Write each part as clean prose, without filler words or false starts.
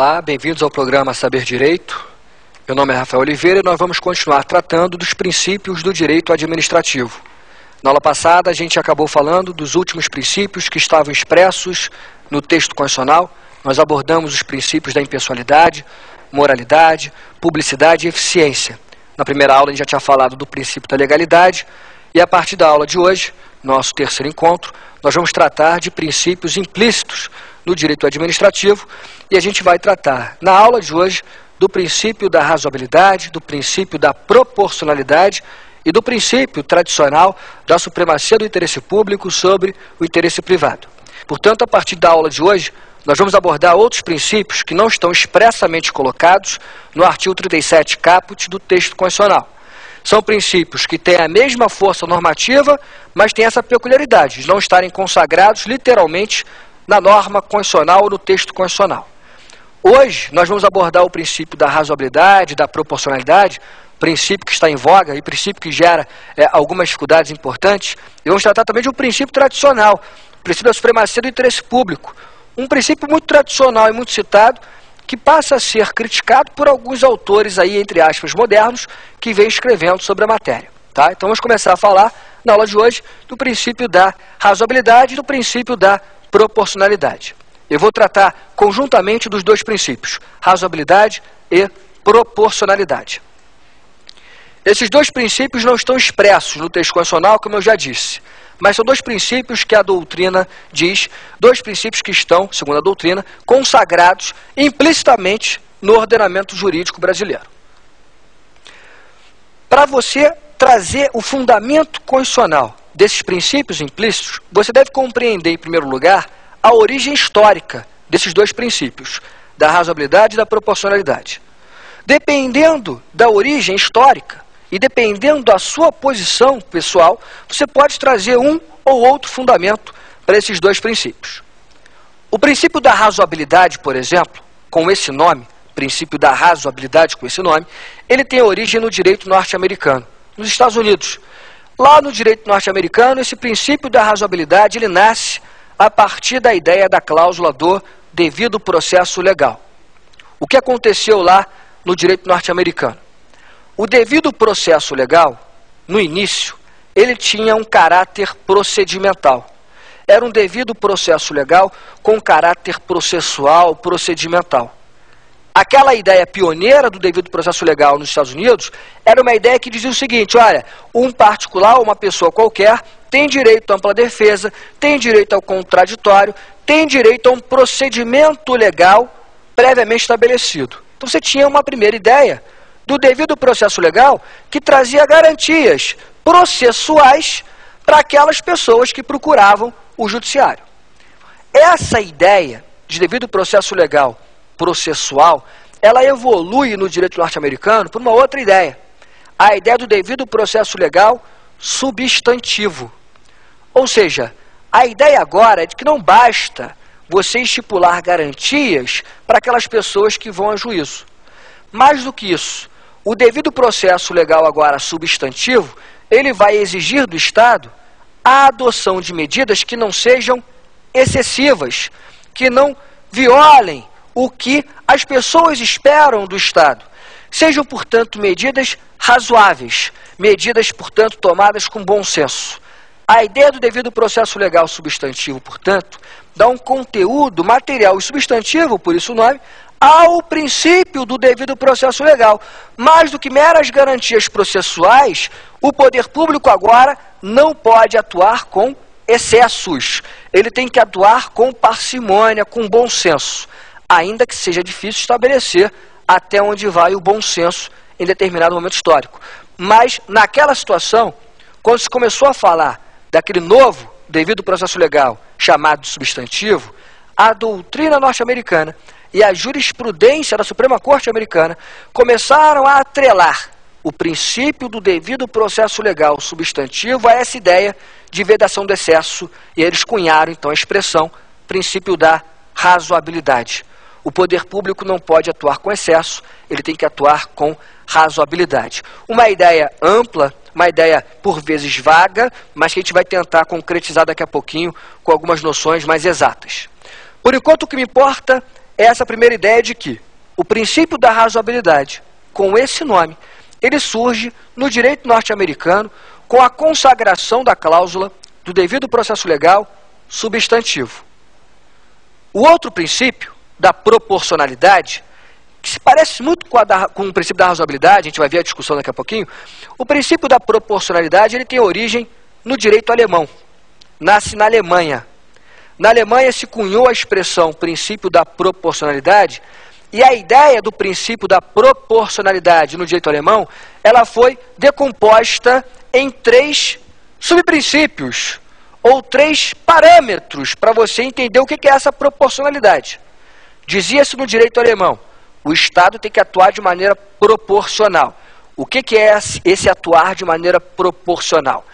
Olá, bem-vindos ao programa Saber Direito. Meu nome é Rafael Oliveira e nós vamos continuar tratando dos princípios do direito administrativo. Na aula passada, a gente acabou falando dos últimos princípios que estavam expressos no texto constitucional. Nós abordamos os princípios da impessoalidade, moralidade, publicidade e eficiência. Na primeira aula, a gente já tinha falado do princípio da legalidade e a partir da aula de hoje, nosso terceiro encontro, nós vamos tratar de princípios implícitos no direito administrativo e a gente vai tratar, na aula de hoje, do princípio da razoabilidade, do princípio da proporcionalidade e do princípio tradicional da supremacia do interesse público sobre o interesse privado. Portanto, a partir da aula de hoje, nós vamos abordar outros princípios que não estão expressamente colocados no artigo 37 caput do texto constitucional. São princípios que têm a mesma força normativa, mas têm essa peculiaridade de não estarem consagrados literalmente na norma constitucional ou no texto constitucional. Hoje, nós vamos abordar o princípio da razoabilidade, da proporcionalidade, princípio que está em voga e princípio que gera algumas dificuldades importantes. E vamos tratar também de um princípio tradicional, o princípio da supremacia do interesse público. Um princípio muito tradicional e muito citado, que passa a ser criticado por alguns autores aí, entre aspas, modernos, que vêm escrevendo sobre a matéria. Tá? Então vamos começar a falar, na aula de hoje, do princípio da razoabilidade e do princípio da proporcionalidade. Eu vou tratar conjuntamente dos dois princípios, razoabilidade e proporcionalidade. Esses dois princípios não estão expressos no texto constitucional, como eu já disse, mas são dois princípios que a doutrina diz, dois princípios que estão, segundo a doutrina, consagrados implicitamente no ordenamento jurídico brasileiro. Para você trazer o fundamento constitucional desses princípios implícitos, você deve compreender, em primeiro lugar, a origem histórica desses dois princípios, da razoabilidade e da proporcionalidade. Dependendo da origem histórica e dependendo da sua posição pessoal, você pode trazer um ou outro fundamento para esses dois princípios. O princípio da razoabilidade, por exemplo, com esse nome, princípio da razoabilidade com esse nome, ele tem origem no direito norte-americano, nos Estados Unidos. Lá no direito norte-americano, esse princípio da razoabilidade, ele nasce a partir da ideia da cláusula do devido processo legal. O que aconteceu lá no direito norte-americano? O devido processo legal, no início, ele tinha um caráter procedimental. Era um devido processo legal com caráter processual, procedimental. Aquela ideia pioneira do devido processo legal nos Estados Unidos era uma ideia que dizia o seguinte: olha, um particular, uma pessoa qualquer, tem direito à ampla defesa, tem direito ao contraditório, tem direito a um procedimento legal previamente estabelecido. Então você tinha uma primeira ideia do devido processo legal que trazia garantias processuais para aquelas pessoas que procuravam o judiciário. Essa ideia de devido processo legal processual, ela evolui no direito norte-americano por uma outra ideia. A ideia do devido processo legal substantivo. Ou seja, a ideia agora é de que não basta você estipular garantias para aquelas pessoas que vão a juízo. Mais do que isso, o devido processo legal agora substantivo, ele vai exigir do Estado a adoção de medidas que não sejam excessivas, que não violem o que as pessoas esperam do Estado. Sejam, portanto, medidas razoáveis, medidas, portanto, tomadas com bom senso. A ideia do devido processo legal substantivo, portanto, dá um conteúdo material e substantivo, por isso o nome, ao princípio do devido processo legal. Mais do que meras garantias processuais, o poder público agora não pode atuar com excessos. Ele tem que atuar com parcimônia, com bom senso, ainda que seja difícil estabelecer até onde vai o bom senso em determinado momento histórico. Mas, naquela situação, quando se começou a falar daquele novo devido processo legal chamado de substantivo, a doutrina norte-americana e a jurisprudência da Suprema Corte americana começaram a atrelar o princípio do devido processo legal substantivo a essa ideia de vedação do excesso, e eles cunharam então a expressão princípio da razoabilidade. O poder público não pode atuar com excesso, ele tem que atuar com razoabilidade. Uma ideia ampla, uma ideia por vezes vaga, mas que a gente vai tentar concretizar daqui a pouquinho com algumas noções mais exatas. Por enquanto, o que me importa é essa primeira ideia de que o princípio da razoabilidade, com esse nome, ele surge no direito norte-americano com a consagração da cláusula do devido processo legal substantivo. O outro princípio, da proporcionalidade, que se parece muito com o princípio da razoabilidade, a gente vai ver a discussão daqui a pouquinho, o princípio da proporcionalidade ele tem origem no direito alemão, nasce na Alemanha. Na Alemanha se cunhou a expressão princípio da proporcionalidade, e a ideia do princípio da proporcionalidade no direito alemão, ela foi decomposta em 3 subprincípios, ou 3 parâmetros, para você entender o que é essa proporcionalidade. Dizia-se no direito alemão, o Estado tem que atuar de maneira proporcional. O que é esse atuar de maneira proporcional?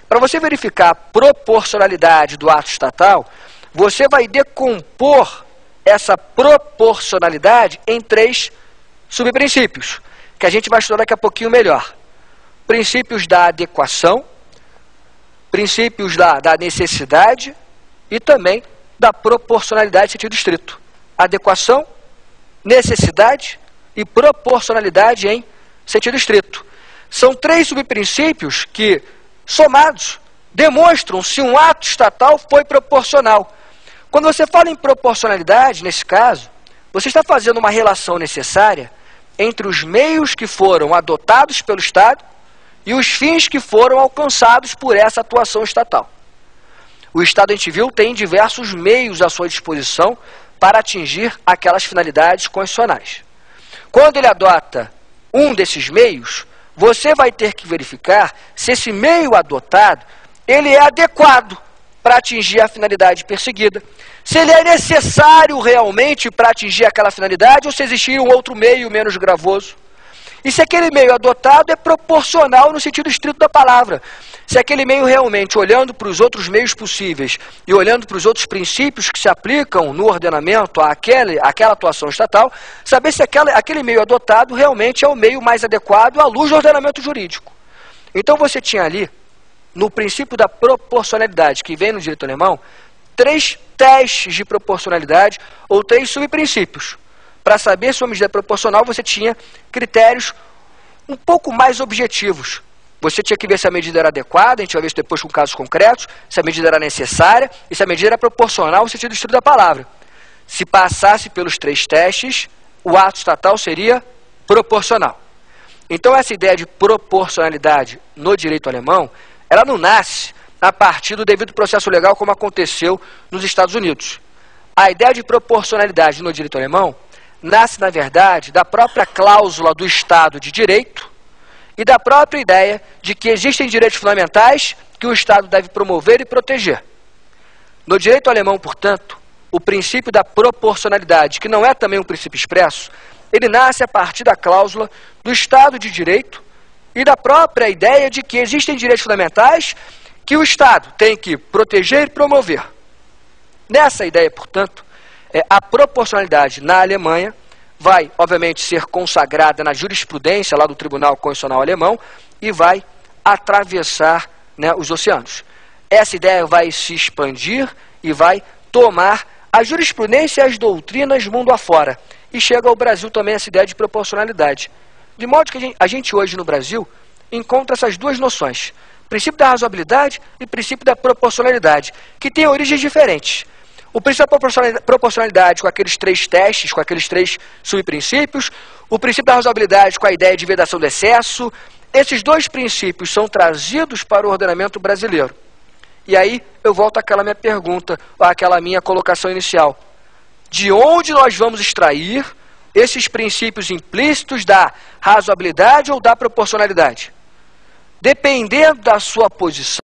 Para você verificar a proporcionalidade do ato estatal, você vai decompor essa proporcionalidade em 3 subprincípios, que a gente vai estudar daqui a pouquinho melhor. Princípios da adequação, princípios da necessidade e também da proporcionalidade em sentido estrito. Adequação, necessidade e proporcionalidade em sentido estrito. São 3 subprincípios que, somados, demonstram se um ato estatal foi proporcional. Quando você fala em proporcionalidade, nesse caso, você está fazendo uma relação necessária entre os meios que foram adotados pelo Estado e os fins que foram alcançados por essa atuação estatal. O Estado, a gente viu, tem diversos meios à sua disposição para atingir aquelas finalidades constitucionais. Quando ele adota um desses meios, você vai ter que verificar se esse meio adotado ele é adequado para atingir a finalidade perseguida, se ele é necessário realmente para atingir aquela finalidade ou se existir um outro meio menos gravoso. E se aquele meio adotado é proporcional no sentido estrito da palavra. Se aquele meio realmente, olhando para os outros meios possíveis e olhando para os outros princípios que se aplicam no ordenamento àquela atuação estatal, saber se aquele meio adotado realmente é o meio mais adequado à luz do ordenamento jurídico. Então você tinha ali, no princípio da proporcionalidade, que vem no direito alemão, 3 testes de proporcionalidade ou 3 subprincípios. Para saber se uma medida é proporcional, você tinha critérios um pouco mais objetivos. Você tinha que ver se a medida era adequada, a gente vai ver isso depois com casos concretos, se a medida era necessária e se a medida era proporcional no sentido estrito da palavra. Se passasse pelos 3 testes, o ato estatal seria proporcional. Então essa ideia de proporcionalidade no direito alemão, ela não nasce a partir do devido processo legal como aconteceu nos Estados Unidos. A ideia de proporcionalidade no direito alemão nasce, na verdade, da própria cláusula do Estado de Direito e da própria ideia de que existem direitos fundamentais que o Estado deve promover e proteger. No direito alemão, portanto, o princípio da proporcionalidade, que não é também um princípio expresso, ele nasce a partir da cláusula do Estado de Direito e da própria ideia de que existem direitos fundamentais que o Estado tem que proteger e promover. Nessa ideia, portanto, a proporcionalidade na Alemanha vai, obviamente, ser consagrada na jurisprudência lá do Tribunal Constitucional Alemão e vai atravessar, né, os oceanos. Essa ideia vai se expandir e vai tomar a jurisprudência e as doutrinas mundo afora. E chega ao Brasil também essa ideia de proporcionalidade. De modo que a gente hoje no Brasil encontra essas 2 noções, princípio da razoabilidade e princípio da proporcionalidade, que têm origens diferentes. O princípio da proporcionalidade com aqueles 3 testes, com aqueles 3 subprincípios, o princípio da razoabilidade com a ideia de vedação do excesso. Esses 2 princípios são trazidos para o ordenamento brasileiro. E aí eu volto àquela minha pergunta, àquela minha colocação inicial. De onde nós vamos extrair esses princípios implícitos da razoabilidade ou da proporcionalidade? Dependendo da sua posição,